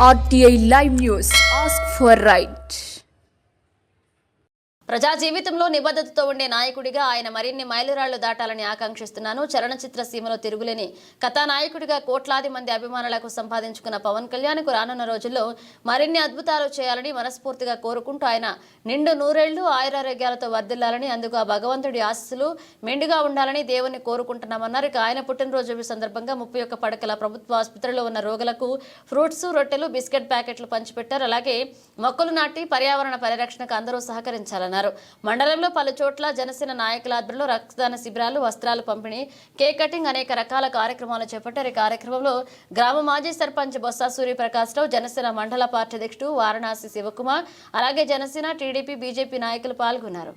RTI Live News. Ask for right. ప్రజా జీవితంలో నిబద్ధతతో ఉండే నాయకుడిగా ఆయన మరిన్ని మైలురాళ్లు దాటాలని ఆకాంక్షిస్తున్నాను. చలనచిత్ర సీమలో తిరుగులేని కథానాయకుడిగా కోట్లాది మంది అభిమానులకు సంపాదించుకున్న పవన్ కళ్యాణ్కు రానున్న రోజుల్లో మరిన్ని అద్భుతాలు చేయాలని మనస్ఫూర్తిగా కోరుకుంటూ ఆయన నిండు నూరేళ్లు ఆయురారోగ్యాలతో వర్ధిల్లాలని, అందుకు ఆ భగవంతుడి ఆశీస్సులు మెండుగా ఉండాలని దేవుని కోరుకుంటున్నామన్నారు. ఇక ఆయన పుట్టినరోజు సందర్భంగా 31 పడకల ప్రభుత్వ ఆసుపత్రిలో ఉన్న రోగులకు ఫ్రూట్స్, రొట్టెలు, బిస్కెట్ ప్యాకెట్లు పంచిపెట్టారు. అలాగే మొక్కలు నాటి పర్యావరణ పరిరక్షణకు అందరూ సహకరించాలన్నారు. మండలంలో పలు చోట్ల జనసేన నాయకుల ఆధ్వర్యంలో రక్తదాన శిబిరాలు, వస్త్రాలు పంపిణీ, కేక్ కటింగ్, అనేక రకాల కార్యక్రమాలు చేపట్టారు. ఈ కార్యక్రమంలో గ్రామ మాజీ సర్పంచ్ బొత్స సూర్యప్రకాశ్రావు, జనసేన మండల పార్టీ అధ్యక్షుడు వారణాసి శివకుమార్, అలాగే జనసేన, టీడీపీ, బీజేపీ నాయకులు పాల్గొన్నారు.